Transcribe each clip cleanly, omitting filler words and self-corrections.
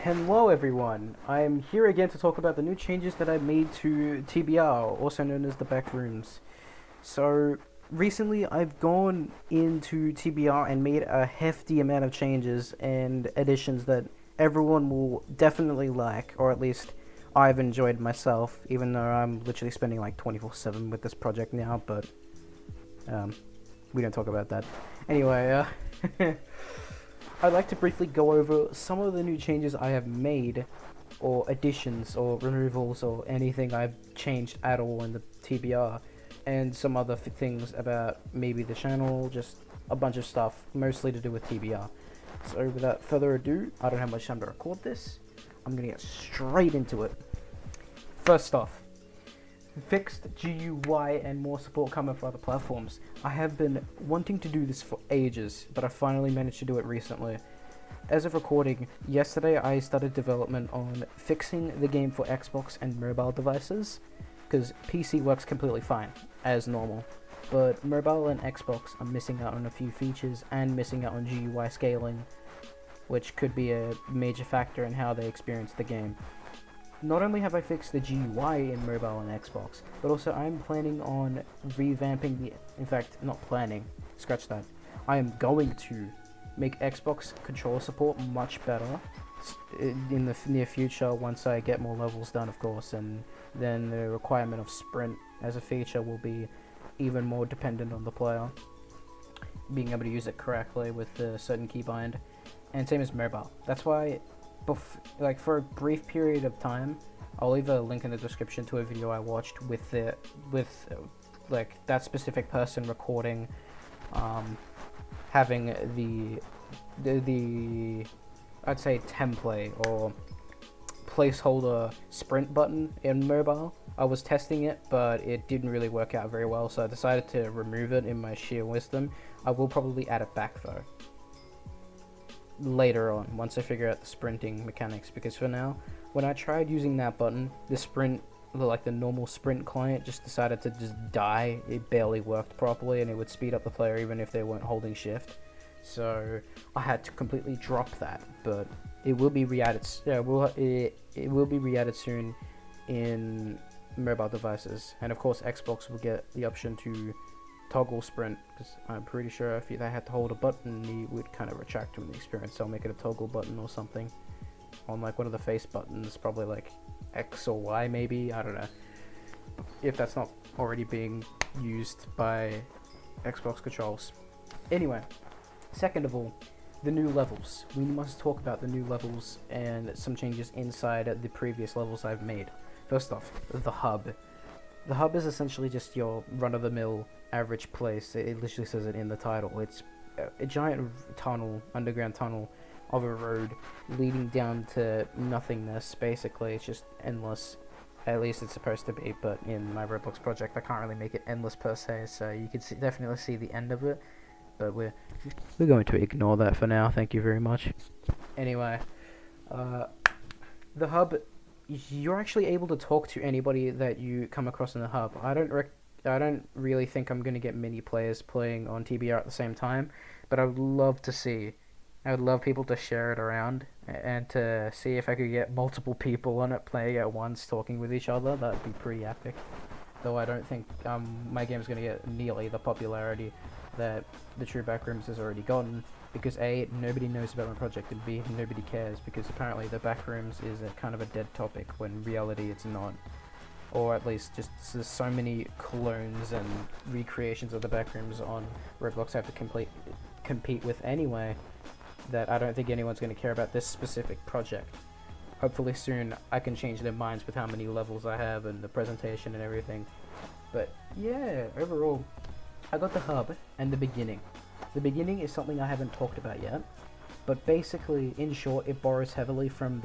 Hello everyone, I'm here again to talk about the new changes that I made to T.B.R, also known as the Backrooms. So, recently I've gone into T.B.R and made a hefty amount of changes and additions that everyone will definitely like, or at least I've enjoyed myself, even though I'm literally spending like 24/7 with this project now, but we don't talk about that. Anyway, I'd like to briefly go over some of the new changes I have made, or additions, or removals, or anything I've changed at all in the TBR, and some other things about maybe the channel, just a bunch of stuff, mostly to do with TBR. So without further ado, I don't have much time to record this. I'm gonna get straight into it. First off, fixed GUI and more support coming for other platforms. I have been wanting to do this for ages, but I finally managed to do it recently. As of recording, yesterday I started development on fixing the game for Xbox and mobile devices, because PC works completely fine, as normal, but mobile and Xbox are missing out on a few features and missing out on GUI scaling, which could be a major factor in how they experience the game. Not only have I fixed the GUI in mobile and Xbox, but also I'm planning on revamping in fact, not planning, scratch that. I am going to make Xbox controller support much better in the near future once I get more levels done, of course, and then the requirement of sprint as a feature will be even more dependent on the player being able to use it correctly with a certain keybind, and same as mobile. That's why like for a brief period of time, I'll leave a link in the description to a video I watched with like that specific person recording, having the I'd say template or placeholder sprint button in mobile. I was testing it, but it didn't really work out very well, so I decided to remove it in my sheer wisdom. I will probably add it back though later on, once I figure out the sprinting mechanics, because for now, when I tried using that button, the sprint, like the normal sprint client, just decided to just die. It barely worked properly, and it would speed up the player even if they weren't holding shift. So I had to completely drop that, but it will be re-added. It will be re-added soon in mobile devices, and of course Xbox will get the option to toggle sprint, because I'm pretty sure if they had to hold a button, you would kind of retract from the experience. So I'll make it a toggle button or something on like one of the face buttons, probably like X or Y maybe, I don't know, if that's not already being used by Xbox controls. Anyway, second of all, the new levels. We must talk about the new levels and some changes inside the previous levels I've made. First off, the hub. The hub is essentially just your run-of-the-mill average place. It literally says it in the title. It's a giant tunnel, underground tunnel of a road leading down to nothingness, basically. It's just endless. At least it's supposed to be, but in my Roblox project I can't really make it endless per se, so you can definitely see the end of it, but we're going to ignore that for now, thank you very much. Anyway, the hub, you're actually able to talk to anybody that you come across in the hub. I don't really think I'm going to get many players playing on TBR at the same time, but I would love people to share it around and to see if I could get multiple people on it playing at once, talking with each other. That would be pretty epic. Though I don't think my game's going to get nearly the popularity that the true Backrooms has already gotten, because A, nobody knows about my project, and B, nobody cares, because apparently the Backrooms is a kind of a dead topic when in reality it's not. Or at least just there's so many clones and recreations of the Backrooms on Roblox I have to compete with anyway, that I don't think anyone's going to care about this specific project. Hopefully soon I can change their minds with how many levels I have and the presentation and everything. But yeah, overall, I got the hub and the beginning. The beginning is something I haven't talked about yet, but basically, in short, it borrows heavily from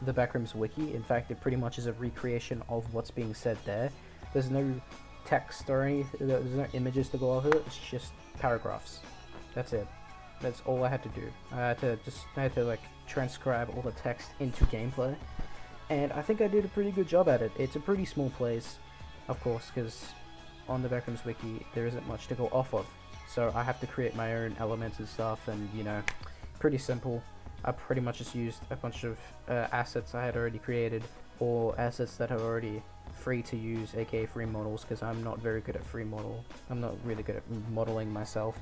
the Backrooms wiki. In fact, it pretty much is a recreation of what's being said there. There's no text or anything, there's no images to go off of it, it's just paragraphs. That's it. That's all I had to do. I had to like transcribe all the text into gameplay, and I think I did a pretty good job at it. It's a pretty small place, of course, because on the Backrooms wiki there isn't much to go off of, so I have to create my own elements and stuff, and you know, pretty simple. I pretty much just used a bunch of assets I had already created, or assets that are already free to use, aka free models, because I'm not very good at I'm not really good at modeling myself.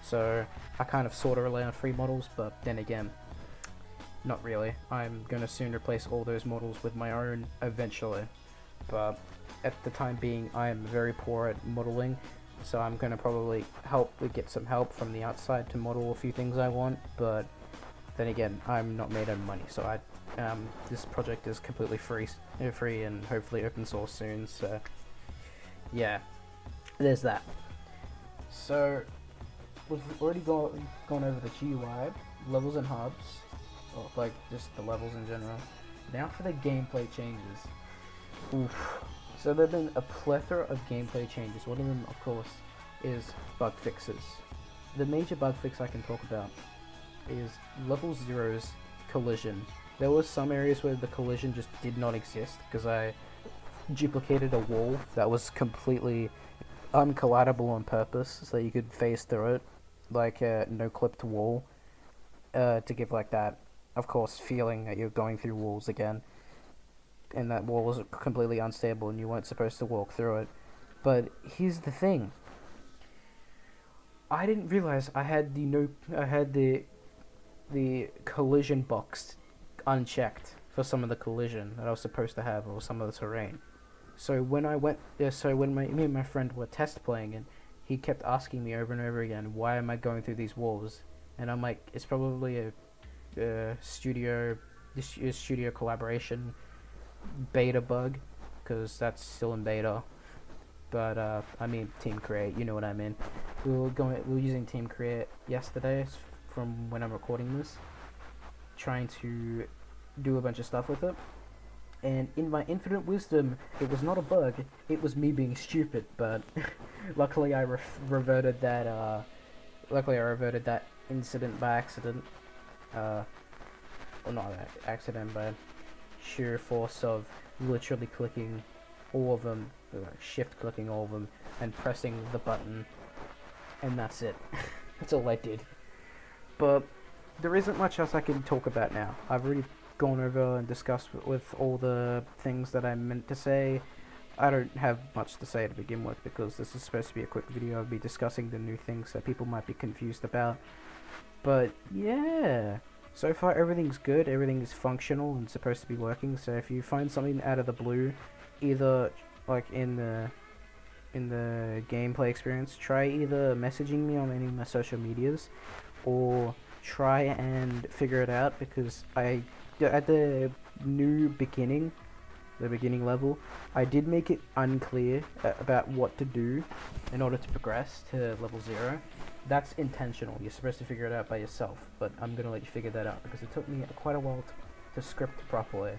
So I kind of sort of rely on free models, but then again, not really. I'm going to soon replace all those models with my own eventually. But at the time being, I am very poor at modeling, so I'm going to probably get some help from the outside to model a few things I want, but then again, I'm not made of money, so this project is completely free and hopefully open source soon, so yeah, there's that. So we've already gone over the GUI, levels and hubs, or like just the levels in general. Now for the gameplay changes. Oof. So there have been a plethora of gameplay changes. One of them, of course, is bug fixes. The major bug fix I can talk about is level 0's collision. There was some areas where the collision just did not exist because I duplicated a wall that was completely uncollidable on purpose so you could phase through it, like a no-clipped wall, to give like that, of course, feeling that you're going through walls again. And that wall was completely unstable and you weren't supposed to walk through it. But here's the thing. I didn't realize I had the collision box unchecked for some of the collision that I was supposed to have, or some of the terrain. So when me and my friend were test playing, and he kept asking me over and over again, why am I going through these walls? And I'm like, it's probably a studio collaboration beta bug, because that's still in beta. But I mean Team Create, you know what I mean. We were using Team Create yesterday from when I'm recording this, trying to do a bunch of stuff with it. And in my infinite wisdom, it was not a bug, it was me being stupid, but luckily I reverted that incident by accident. Or not accident, but sheer force of literally clicking all of them, shift clicking all of them, and pressing the button, and that's it. That's all I did. But there isn't much else I can talk about now. I've already gone over and discussed with all the things that I meant to say. I don't have much to say to begin with because this is supposed to be a quick video. I'll be discussing the new things that people might be confused about. But yeah, so far everything's good, everything is functional and supposed to be working. So if you find something out of the blue, either like in the gameplay experience, try either messaging me on any of my social medias, or try and figure it out, because at the beginning level, I did make it unclear about what to do in order to progress to level 0. That's intentional. You're supposed to figure it out by yourself, but I'm gonna let you figure that out because it took me quite a while to script properly,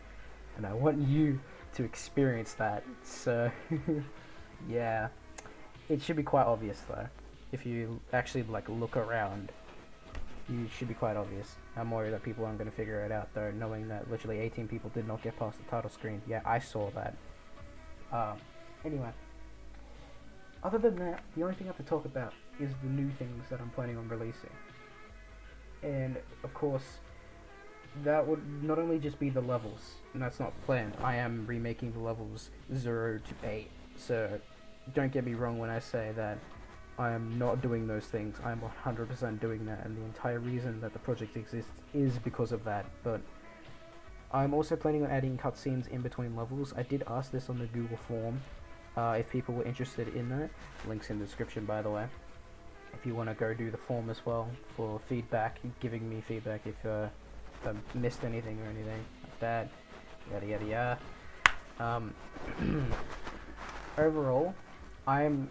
and I want you to experience that. So yeah, it should be quite obvious though. If you actually like look around, you should be quite obvious. I'm worried that people aren't going to figure it out though, knowing that literally 18 people did not get past the title screen. Yeah, I saw that. Anyway, other than that, the only thing I have to talk about is the new things that I'm planning on releasing. And of course, that would not only just be the levels, and that's not planned. I am remaking the levels 0 to 8, so don't get me wrong when I say that I am not doing those things. I'm 100% doing that, and the entire reason that the project exists is because of that. But I'm also planning on adding cutscenes in between levels. I did ask this on the Google form, if people were interested in that. Links in the description, by the way. If you want to go do the form as well for feedback, giving me feedback if I missed anything or anything like that. Yada yada yada. Overall, I'm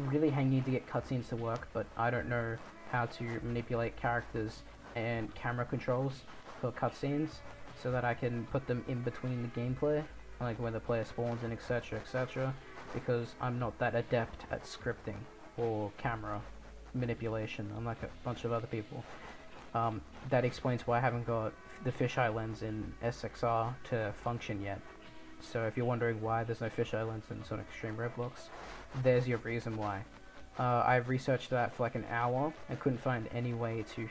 really hanging to get cutscenes to work, but I don't know how to manipulate characters and camera controls for cutscenes so that I can put them in between the gameplay, like when the player spawns and etc, because I'm not that adept at scripting or camera manipulation, unlike a bunch of other people. That explains why I haven't got the fisheye lens in SXR to function yet. So if you're wondering why there's no fisheye lens in Sonic Extreme Roblox, there's your reason why. I've researched that for like an hour and couldn't find any way to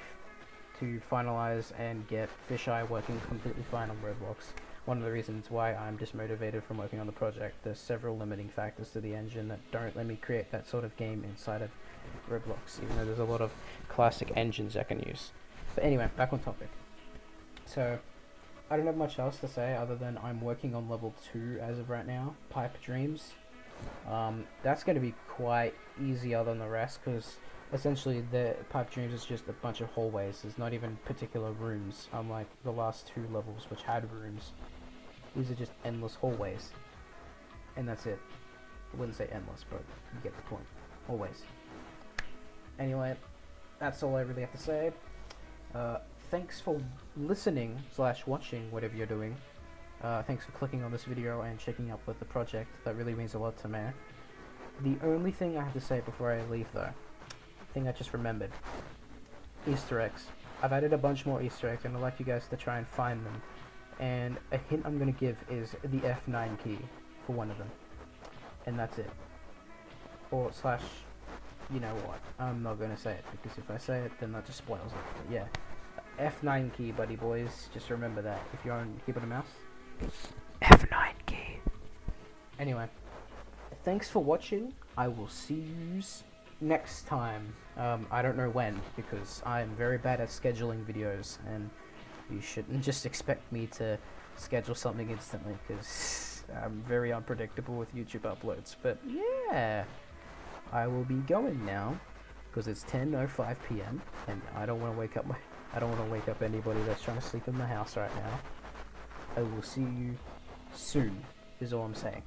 to finalize and get Fisheye working completely fine on Roblox. One of the reasons why I'm dismotivated from working on the project. There's several limiting factors to the engine that don't let me create that sort of game inside of Roblox, even though there's a lot of classic engines I can use. But anyway, back on topic. So, I don't have much else to say other than I'm working on level 2 as of right now, Pipe Dreams. That's going to be quite easier than the rest, because essentially the Pipe Dreams is just a bunch of hallways. There's not even particular rooms, unlike the last 2 levels which had rooms. These are just endless hallways, and that's it. I wouldn't say endless, but you get the point. Hallways. Anyway, that's all I really have to say. Thanks for listening / watching whatever you're doing. Thanks for clicking on this video and checking up with the project. That really means a lot to me. The only thing I have to say before I leave, though, thing I just remembered, Easter eggs. I've added a bunch more Easter eggs, and I'd like you guys to try and find them. And a hint I'm going to give is the F9 key for one of them. And that's it. Or / you know what, I'm not going to say it, because if I say it, then that just spoils it. But yeah, F9 key, buddy boys. Just remember that. If you're on keyboard and mouse, F9 key. Anyway, thanks for watching. I will see you next time. I don't know when, because I'm very bad at scheduling videos, and you shouldn't just expect me to schedule something instantly, because I'm very unpredictable with YouTube uploads. But yeah, I will be going now, because it's 10:05 p.m. and I don't want to wake up anybody that's trying to sleep in the house right now. I will see you soon, is all I'm saying.